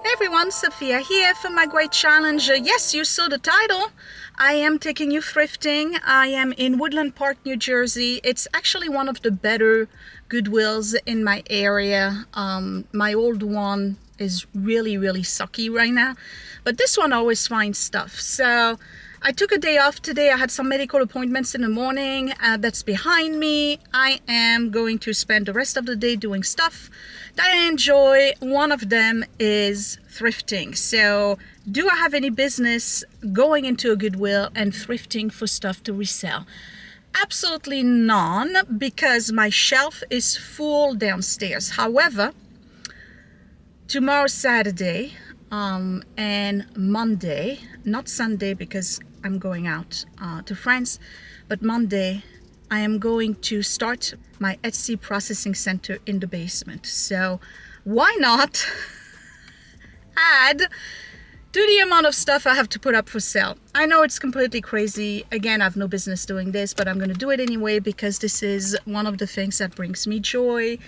Hey everyone, Sophia here for my great challenge. Yes, you saw the title. I am taking you thrifting. I am in Woodland Park, New Jersey. It's actually one of the better Goodwills in my area. My old one is really sucky right now, but this one always finds stuff. So I took a day off today. I had some medical appointments in the morning. That's behind me. I am going to spend the rest of the day doing stuff that I enjoy. One of them is thrifting. So do I have any business going into a Goodwill and thrifting for stuff to resell? Absolutely none, because my shelf is full downstairs. However, tomorrow Saturday and Monday, not Sunday because I'm going out to France, but Monday I am going to start my Etsy processing center in the basement. So why not add to the amount of stuff I have to put up for sale? I know it's completely crazy. Again, I have no business doing this, but I'm going to do it anyway because this is one of the things that brings me joy.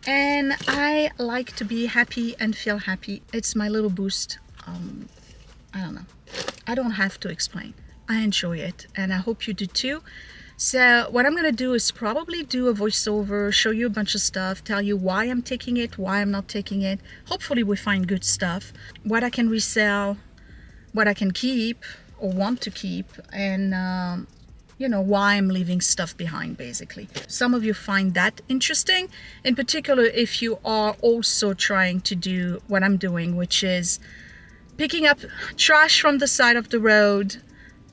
And I like to be happy and feel happy. It's my little boost. I don't know. I don't have to explain. I enjoy it, and I hope you do too. So what I'm going to do is probably do a voiceover, show you a bunch of stuff, tell you why I'm taking it, why I'm not taking it. Hopefully we find good stuff, what I can resell, what I can keep or want to keep, and you know, why I'm leaving stuff behind, basically. Some of you find that interesting, in particular if you are also trying to do what I'm doing, which is picking up trash from the side of the road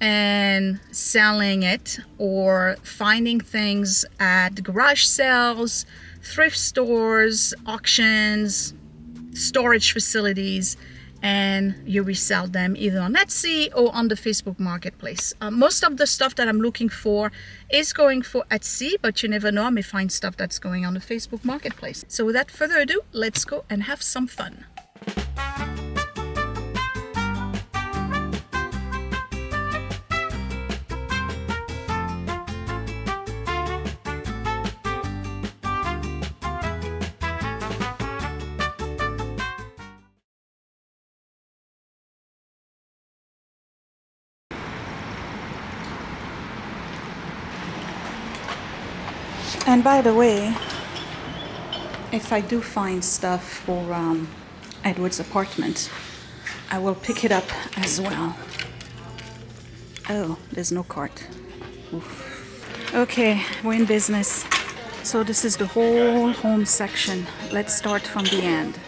and selling it, or finding things at garage sales, thrift stores, auctions, storage facilities, and you resell them either on Etsy or on the Facebook Marketplace. Most of the stuff that I'm looking for is going for Etsy, but you never know, I may find stuff that's going on the Facebook Marketplace. So without further ado, let's go and have some fun. And by the way, if I do find stuff for Edward's apartment, I will pick it up as well. Oh, there's no cart. Oof. Okay, we're in business. So this is the whole home section. Let's start from the end.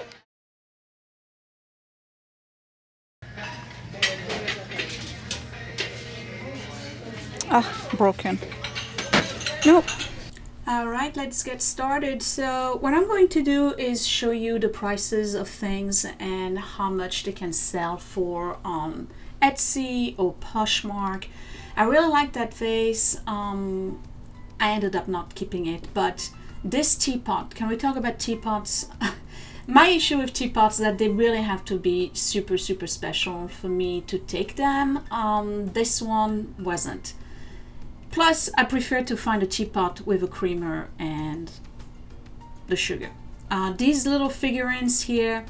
Ah, broken. Nope. Alright, let's get started. So what I'm going to do is show you the prices of things and how much they can sell for Etsy or Poshmark. I really like that vase. I ended up not keeping it, but this teapot, can we talk about teapots? My issue with teapots is that they really have to be super special for me to take them. This one wasn't. Plus, I prefer to find a teapot with a creamer and the sugar. These little figurines here,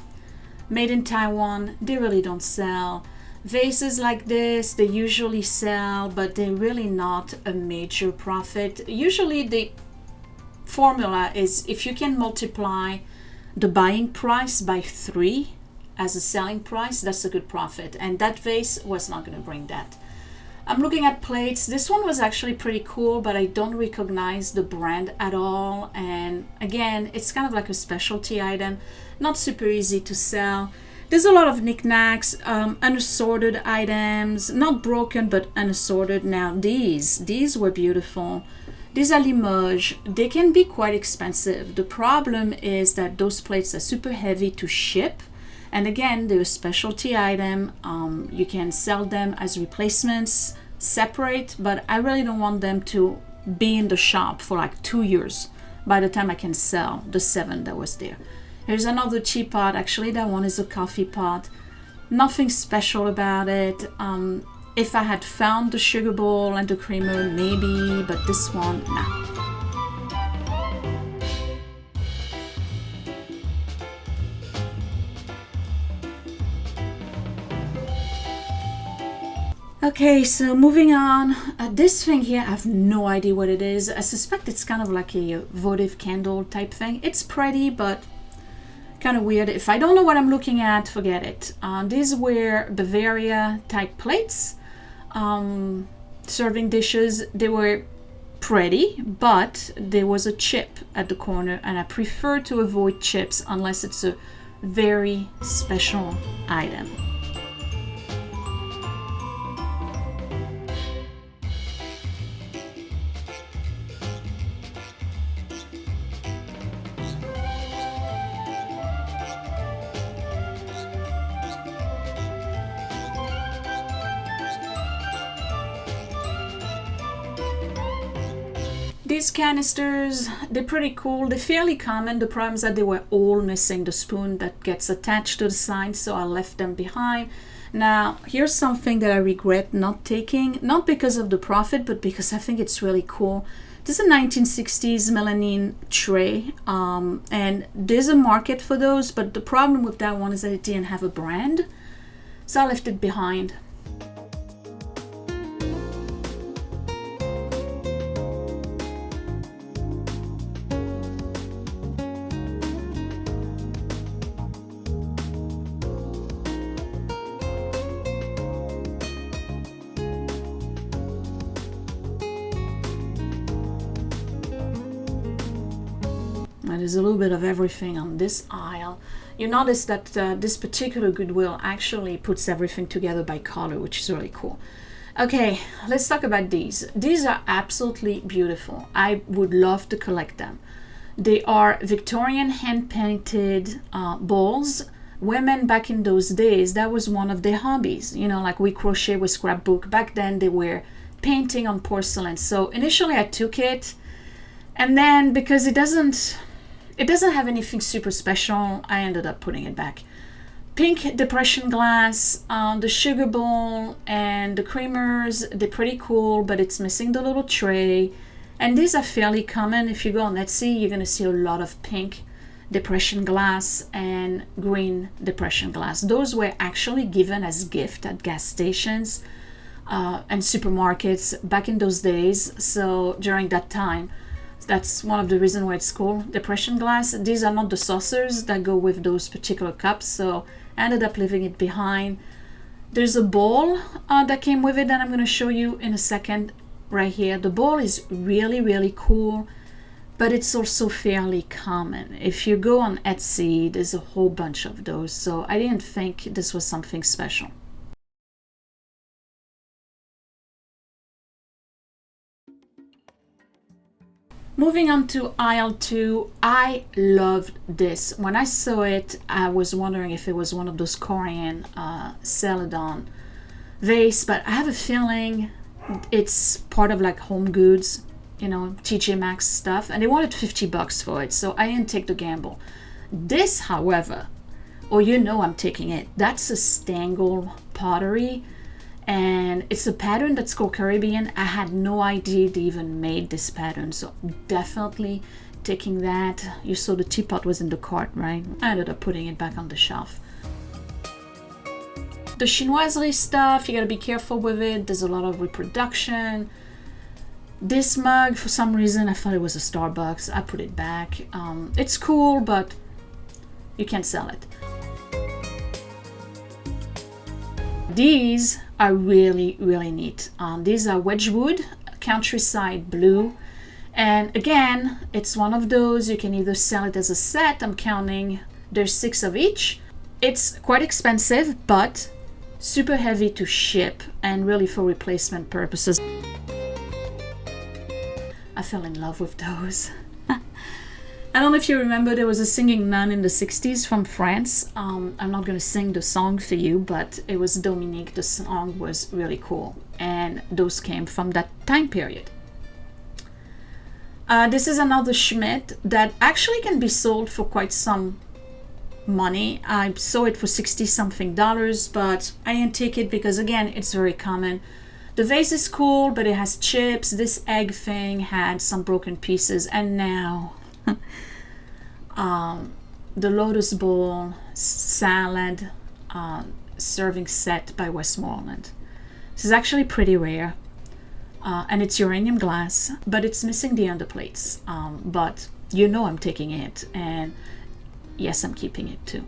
made in Taiwan, they really don't sell. Vases like this, they usually sell, but they're really not a major profit. Usually the formula is if you can multiply the buying price by 3 as a selling price, that's a good profit. And that vase was not going to bring that. I'm looking at plates. This one was actually pretty cool, but I don't recognize the brand at all. And again, it's kind of like a specialty item, not super easy to sell. There's a lot of knickknacks, unassorted items, not broken, but unassorted. Now these were beautiful. These are Limoges. They can be quite expensive. The problem is that those plates are super heavy to ship. And again, they're a specialty item. You can sell them as replacements separate, but I really don't want them to be in the shop for like 2 years by the time I can sell the 7 that was there. Here's another teapot. Actually, that one is a coffee pot. Nothing special about it. If I had found the sugar bowl and the creamer, maybe, but this one, nah. Okay, so moving on. This thing here, I have no idea what it is. I suspect it's kind of like a votive candle type thing. It's pretty, but kind of weird. If I don't know what I'm looking at, forget it. These were Bavaria type plates, serving dishes. They were pretty, but there was a chip at the corner, and I prefer to avoid chips unless it's a very special item. These canisters, they're pretty cool. They're fairly common. The problem is that they were all missing the spoon that gets attached to the side, so I left them behind. Now, here's something that I regret not taking, not because of the profit, but because I think it's really cool. This is a 1960s melamine tray, and there's a market for those, but the problem with that one is that it didn't have a brand, so I left it behind. There's a little bit of everything on this aisle. You notice that this particular Goodwill actually puts everything together by color, which is really cool. Okay, let's talk about these. These are absolutely beautiful. I would love to collect them. They are Victorian hand-painted bowls. Women back in those days, that was one of their hobbies. You know, like we crochet with scrapbook. Back then they were painting on porcelain. So initially I took it, and then because it doesn't have anything super special, I ended up putting it back. Pink depression glass, the sugar bowl and the creamers, they're pretty cool, but it's missing the little tray. And these are fairly common. If you go on Etsy, you're going to see a lot of pink depression glass and green depression glass. Those were actually given as gift at gas stations and supermarkets back in those days. So during that time, that's one of the reasons why it's called depression glass. These are not the saucers that go with those particular cups, so I ended up leaving it behind. There's a bowl that came with it that I'm going to show you in a second right here. The bowl is really, really cool, but it's also fairly common. If you go on Etsy, there's a whole bunch of those, so I didn't think this was something special. Moving on to aisle 2, I loved this. When I saw it, I was wondering if it was one of those Korean Celadon vase, but I have a feeling it's part of like Home Goods, you know, TJ Maxx stuff, and they wanted $50 for it, so I didn't take the gamble. This, however, you know I'm taking it. That's a Stangle pottery. And it's a pattern that's called Caribbean. I had no idea they even made this pattern, so definitely taking that. You saw the teapot was in the cart, right? I ended up putting it back on the shelf. The chinoiserie stuff, you gotta be careful with it. There's a lot of reproduction. This mug, for some reason, I thought it was a Starbucks. I put it back. It's cool, but you can't sell it. These are really, really neat. These are Wedgwood Countryside Blue. And again, it's one of those, you can either sell it as a set. I'm counting, there's 6 of each. It's quite expensive, but super heavy to ship and really for replacement purposes. I fell in love with those. I don't know if you remember, there was a singing nun in the 60s from France. I'm not going to sing the song for you, but it was Dominique. The song was really cool, and those came from that time period. This is another Schmidt that actually can be sold for quite some money. I saw it for 60-something dollars, but I didn't take it because, again, it's very common. The vase is cool, but it has chips. This egg thing had some broken pieces, and now the Lotus Bowl salad serving set by Westmoreland. This is actually pretty rare. And it's uranium glass, but it's missing the underplates. But you know I'm taking it, and yes, I'm keeping it too.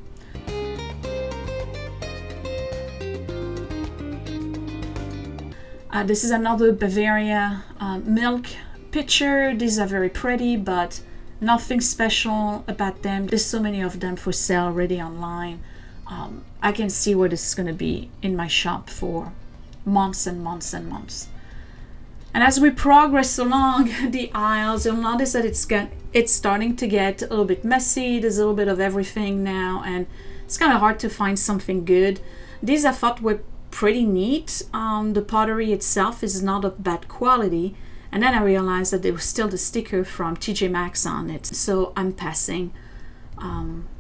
This is another Bavaria milk pitcher. These are very pretty, but nothing special about them. There's so many of them for sale already online. I can see where this is going to be in my shop for months and months and months. And as we progress along the aisles, you'll notice that it's starting to get a little bit messy. There's a little bit of everything now, and it's kind of hard to find something good. These I thought were pretty neat. The pottery itself is not of bad quality, and then I realized that there was still the sticker from TJ Maxx on it, so I'm passing.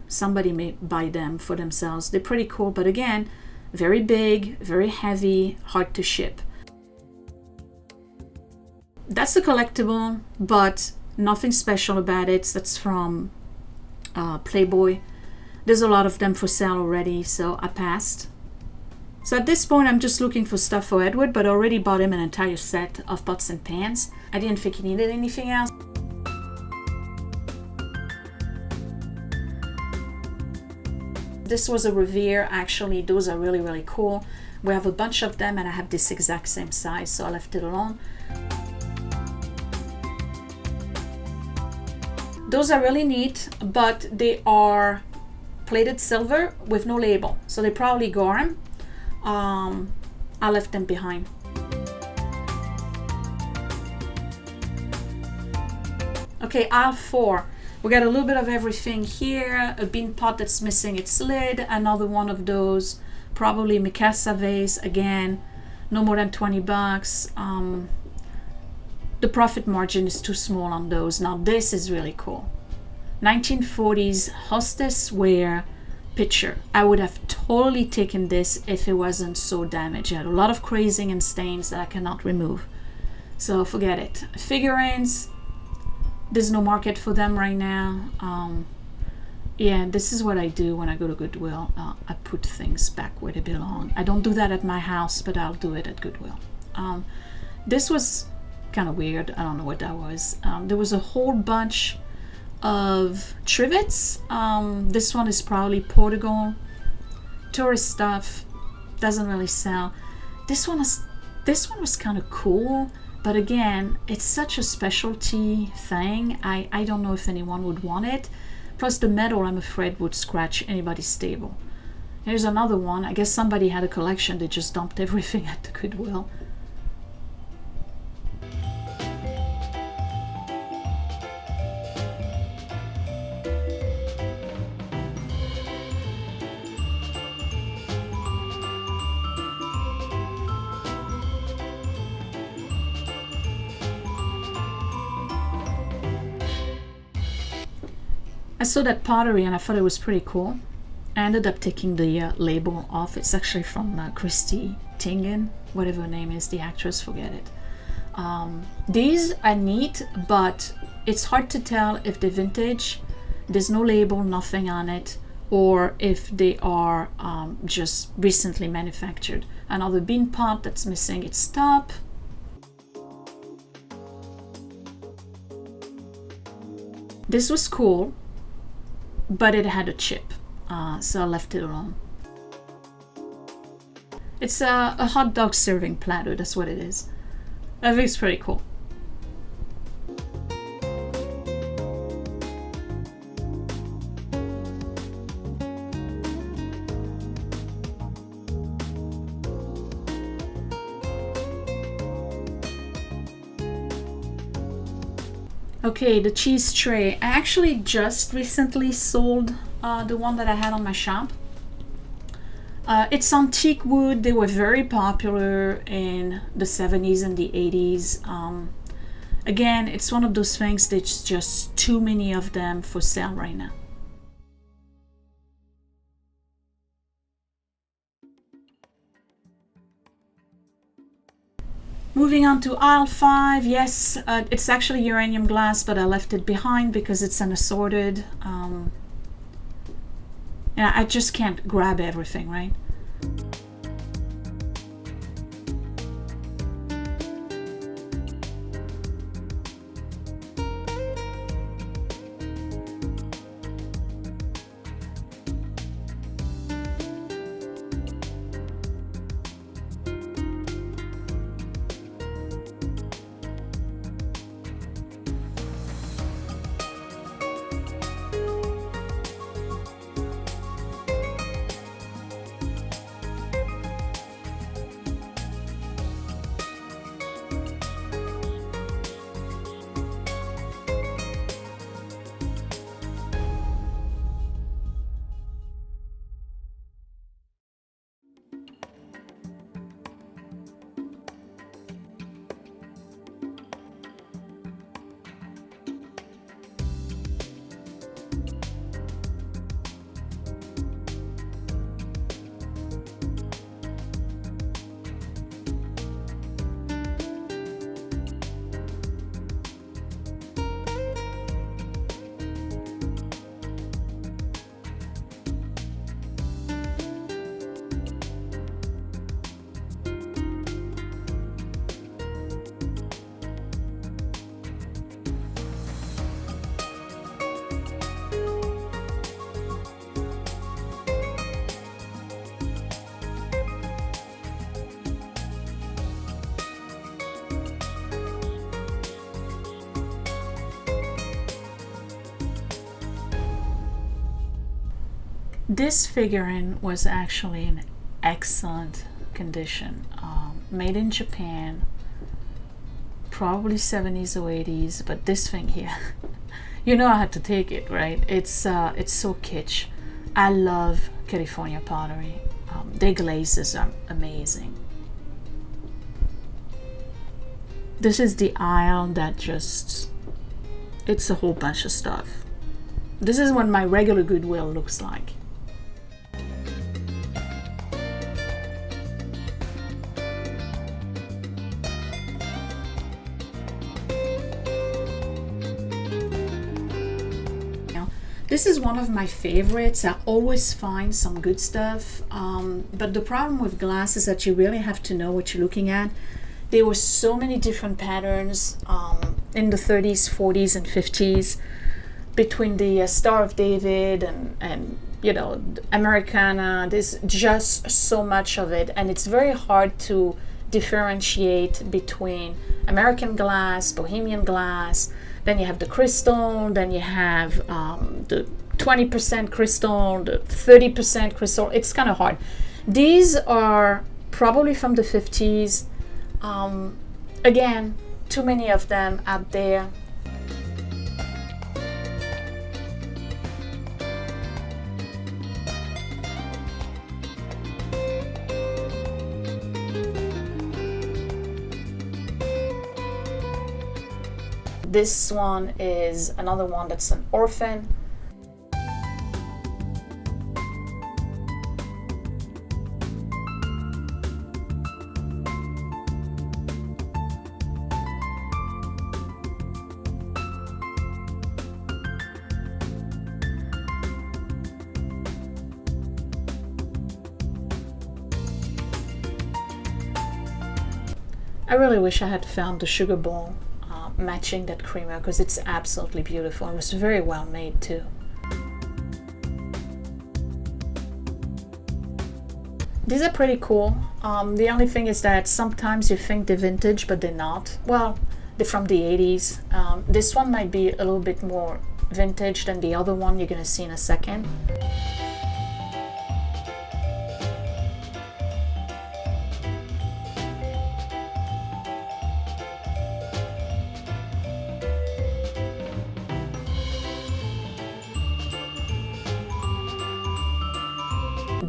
Somebody may buy them for themselves. They're pretty cool, but again, very big, very heavy, hard to ship. That's a collectible, but nothing special about it. That's from Playboy. There's a lot of them for sale already, so I passed. So at this point, I'm just looking for stuff for Edward, but I already bought him an entire set of pots and pans. I didn't think he needed anything else. This was a Revere, actually. Those are really, really cool. We have a bunch of them, and I have this exact same size, so I left it alone. Those are really neat, but they are plated silver with no label, so they probably Gorham. I left them behind. Okay, aisle 4. We got a little bit of everything here. A bean pot that's missing its lid. Another one of those, probably Mikasa vase. Again, no more than 20 bucks. The profit margin is too small on those. Now this is really cool. 1940s hostess ware pitcher. I would have totally taken this if it wasn't so damaged. It had a lot of crazing and stains that I cannot remove. So forget it. Figurines, there's no market for them right now. Yeah, this is what I do when I go to Goodwill. I put things back where they belong. I don't do that at my house, but I'll do it at Goodwill. This was kind of weird. I don't know what that was. There was a whole bunch of trivets. This one is probably Portugal. Tourist stuff. Doesn't really sell. This one was kind of cool, but again, it's such a specialty thing. I don't know if anyone would want it. Plus the metal, I'm afraid, would scratch anybody's table. Here's another one. I guess somebody had a collection. They just dumped everything at the Goodwill. I saw that pottery and I thought it was pretty cool. I ended up taking the label off. It's actually from Christy Teigen, whatever her name is, the actress, forget it. These are neat, but it's hard to tell if they're vintage. There's no label, nothing on it, or if they are just recently manufactured. Another bean pot that's missing its top. This was cool, but it had a chip, so I left it alone. It's a hot dog serving platter, that's what it is. I think it's pretty cool. Okay, the cheese tray. I actually just recently sold the one that I had on my shop. It's antique wood. They were very popular in the 70s and the 80s. Again, it's one of those things that's just too many of them for sale right now. Moving on to aisle 5, yes, it's actually uranium glass, but I left it behind because it's an assorted. Yeah, I just can't grab everything, right? This figurine was actually in excellent condition, made in Japan, probably 70s or 80s. But this thing here, you know, I had to take it, right? It's so kitsch. I love California pottery. Their glazes are amazing. This is the aisle that just, it's a whole bunch of stuff. This is what my regular Goodwill looks like. This is one of my favorites. I always find some good stuff, but the problem with glass is that you really have to know what you're looking at. There were so many different patterns in the 30s, 40s, and 50s between the Star of David and you know, Americana. There's just so much of it, and it's very hard to differentiate between American glass, Bohemian glass. Then you have the crystal, then you have the 20% crystal, the 30% crystal. It's kind of hard. These are probably from the 50s. Again, too many of them out there. This one is another one that's an orphan. I really wish I had found the sugar bowl matching that creamer, because it's absolutely beautiful. It was very well made too. These are pretty cool. The only thing is that sometimes you think they're vintage, but they're not. Well, they're from the 80s. This one might be a little bit more vintage than the other one you're gonna see in a second.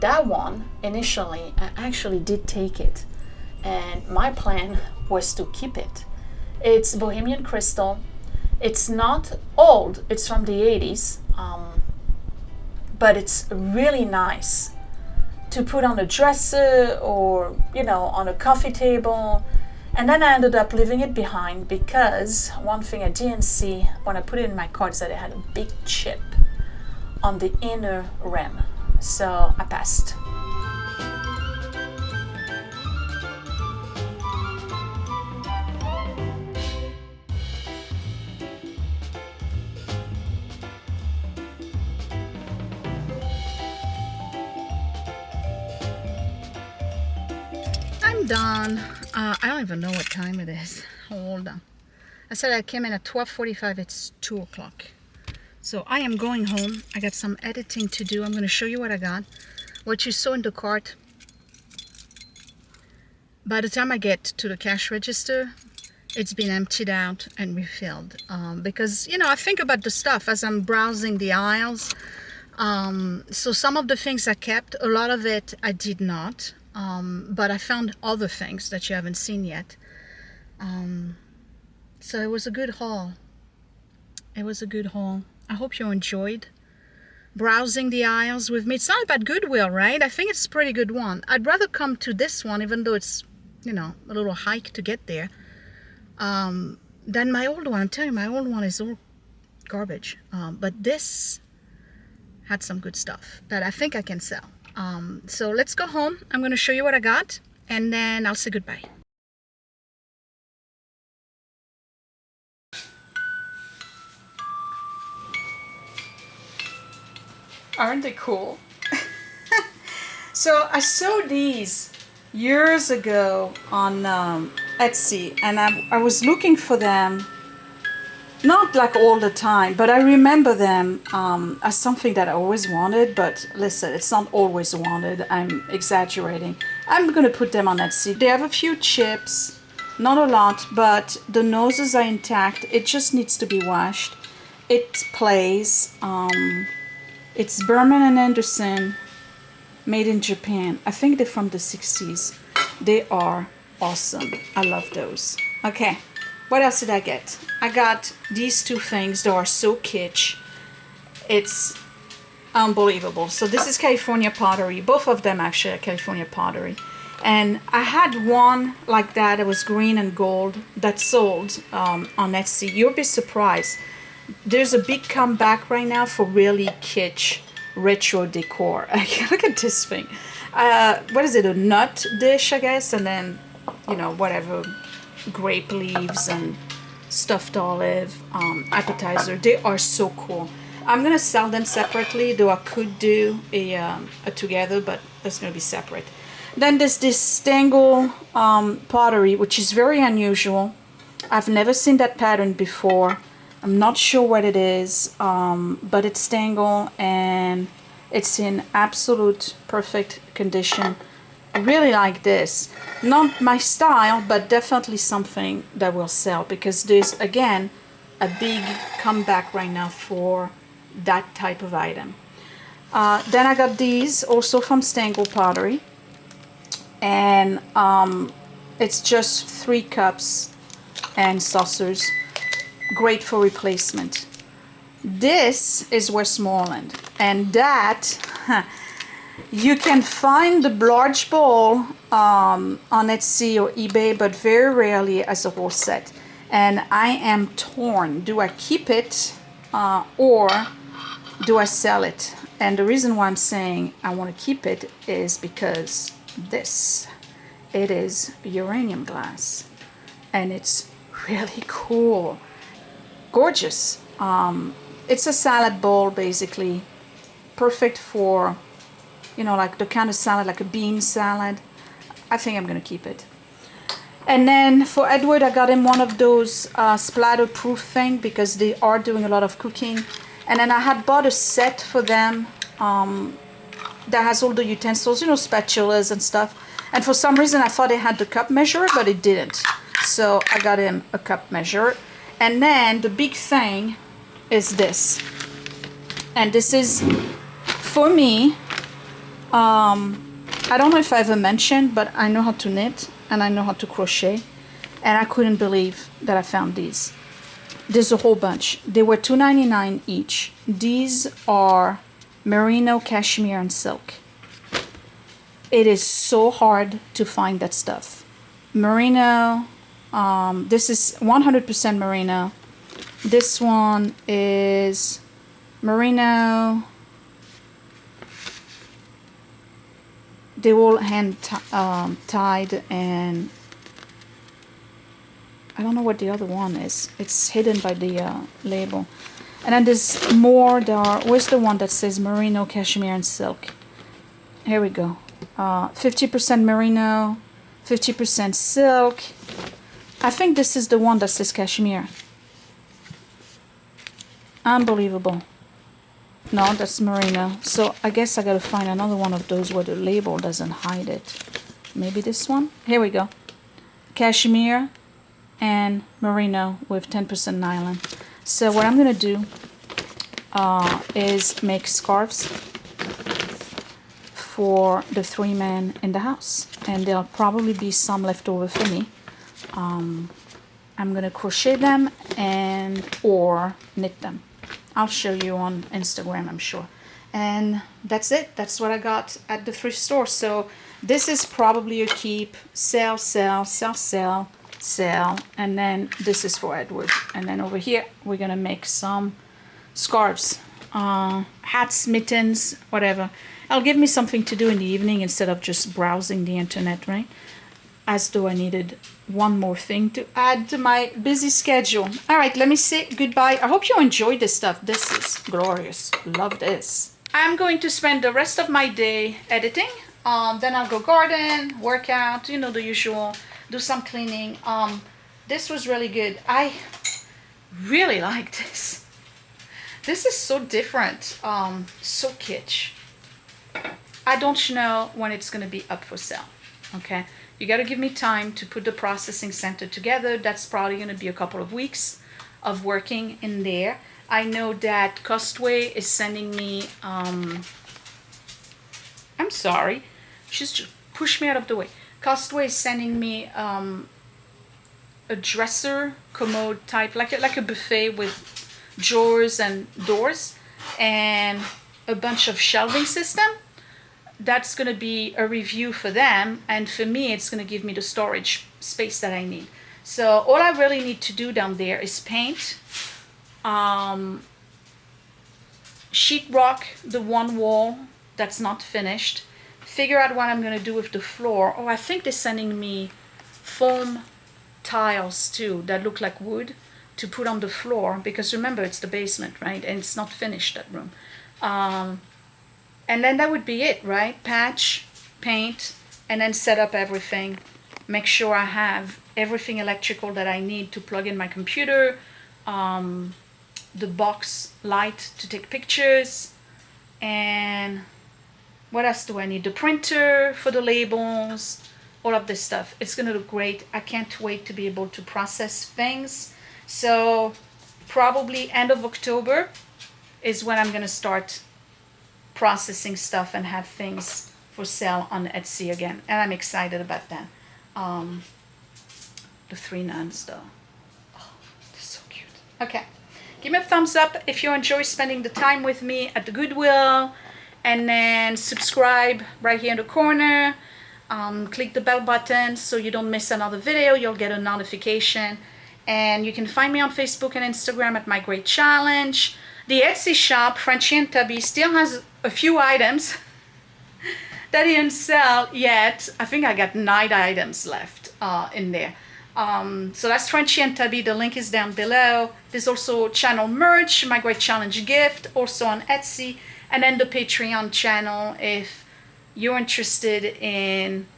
That one, initially, I actually did take it, and my plan was to keep it. It's Bohemian Crystal. It's not old, it's from the 80s, but it's really nice to put on a dresser or, you know, on a coffee table. And then I ended up leaving it behind because one thing I didn't see when I put it in my cart is that it had a big chip on the inner rim. So I passed. I'm done. I don't even know what time it is. Hold on. I said I came in at 12:45. It's 2 o'clock. So I am going home. I got some editing to do. I'm going to show you what I got. What you saw in the cart. By the time I get to the cash register, it's been emptied out and refilled. Because, you know, I think about the stuff as I'm browsing the aisles. So some of the things I kept, a lot of it I did not. But I found other things that you haven't seen yet. So it was a good haul. It was a good haul. I hope you enjoyed browsing the aisles with me. It's not about Goodwill, right? I think it's a pretty good one. I'd rather come to this one, even though it's, you know, a little hike to get there, than my old one. I'm telling you, my old one is all garbage. But this had some good stuff that I think I can sell. So let's go home. I'm going to show you what I got, and then I'll say goodbye. Aren't they cool? So I saw these years ago on Etsy, and I was looking for them Not like all the time, but I remember them as something that I always wanted. But listen, it's not always wanted. I'm exaggerating. I'm gonna put them on Etsy. They have a few chips, not a lot, but the noses are intact. It just needs to be washed. It plays. It's Berman and Anderson, made in Japan. I think they're from the 60s. They are awesome. I love those. Okay. What else did I get? I got these two things that are so kitsch. It's unbelievable. So this is California pottery. Both of them actually are California pottery. And I had one like that. It was green and gold that sold on Etsy. You'll be surprised. There's a big comeback right now for really kitsch retro decor. Look at this thing. What is it? A nut dish, I guess, and then, you know, whatever, grape leaves and stuffed olive appetizer. They are so cool. I'm gonna sell them separately, though I could do a together, but that's gonna be separate. Then there's this Stangle pottery, which is very unusual. I've never seen that pattern before. I'm not sure what it is, but it's Stangle and it's in absolute perfect condition. I really like this. Not my style, but definitely something that will sell, because there's, again, a big comeback right now for that type of item. Then I got these also from Stangle Pottery. And it's just 3 cups and saucers. Great for replacement. This is Westmoreland. And that... You can find the large bowl on Etsy or eBay, but very rarely as a whole set. And I am torn. Do I keep it or do I sell it? And the reason why I'm saying I want to keep it is because it is uranium glass. And it's really cool. Gorgeous. It's a salad bowl, basically. Perfect for... you know, like the kind of salad, like a bean salad. I think I'm gonna keep it. And then for Edward, I got him one of those splatter-proof thing, because they are doing a lot of cooking. And then I had bought a set for them that has all the utensils, you know, spatulas and stuff. And for some reason, I thought it had the cup measure, but it didn't. So I got him a cup measure. And then the big thing is this. And this is, for me, I don't know if I ever mentioned, but I know how to knit and I know how to crochet, and I couldn't believe that I found these. There's a whole bunch. They were $2.99 each. These are merino, cashmere, and silk. It is so hard to find that stuff. Merino, this is 100% merino. This one is merino. They're all hand tied, and I don't know what the other one is. It's hidden by the label. And then there's more. Where's the one that says merino, cashmere, and silk? Here we go. 50% merino, 50% silk. I think this is the one that says cashmere. Unbelievable. No, that's merino. So I guess I gotta find another one of those where the label doesn't hide it. Maybe this one? Here we go. Cashmere and merino with 10% nylon. So what I'm gonna do is make scarves for the 3 men in the house. And there'll probably be some left over for me. I'm gonna crochet them or knit them. I'll show you on Instagram, I'm sure. And that's it. That's what I got at the thrift store. So this is probably a keep. Sell, sell, sell, sell, sell. And then this is for Edward. And then over here, we're going to make some scarves, hats, mittens, whatever. It'll give me something to do in the evening instead of just browsing the internet, right? As though I needed one more thing to add to my busy schedule. All right, let me say goodbye. I hope you enjoyed this stuff. This is glorious. Love this. I'm going to spend the rest of my day editing. Then I'll go garden, work out, you know, the usual, do some cleaning. This was really good. really like this. This is so different, so kitsch. I don't know when it's gonna be up for sale, okay? You gotta give me time to put the processing center together. That's probably gonna be a couple of weeks of working in there. I know that Costway is sending me, I'm sorry, she's just pushed me out of the way. Costway is sending me a dresser commode type, like a buffet with drawers and doors and a bunch of shelving system. That's going to be a review for them, and for me it's going to give me the storage space that I need. So all I really need to do down there is paint, sheetrock the one wall that's not finished, figure out what I'm going to do with the floor. Oh, I think they're sending me foam tiles too that look like wood to put on the floor, because remember it's the basement, right? And it's not finished, that room. And then that would be it, right? Patch, paint, and then set up everything. Make sure I have everything electrical that I need to plug in my computer, the box light to take pictures, and what else do I need? The printer for the labels, all of this stuff. It's gonna look great. I can't wait to be able to process things. So probably end of October is when I'm gonna start processing stuff and have things for sale on Etsy again. And I'm excited about that. The three nuns though. Oh, they're so cute. Okay. Give me a thumbs up if you enjoy spending the time with me at the Goodwill. And then subscribe right here in the corner. Click the bell button so you don't miss another video. You'll get a notification. And you can find me on Facebook and Instagram at My Great Challenge. The Etsy shop, Frenchie and Tubby, still has a few items that didn't sell yet. I think I got 9 items left in there. So that's Frenchie and Tubby. The link is down below. There's also channel merch, My Great Challenge gift, also on Etsy. And then the Patreon channel if you're interested in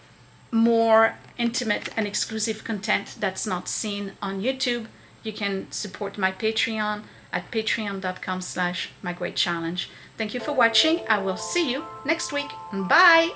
more intimate and exclusive content that's not seen on YouTube. You can support my Patreon at patreon.com/mygreatchallenge. Thank you for watching. I will see you next week. Bye.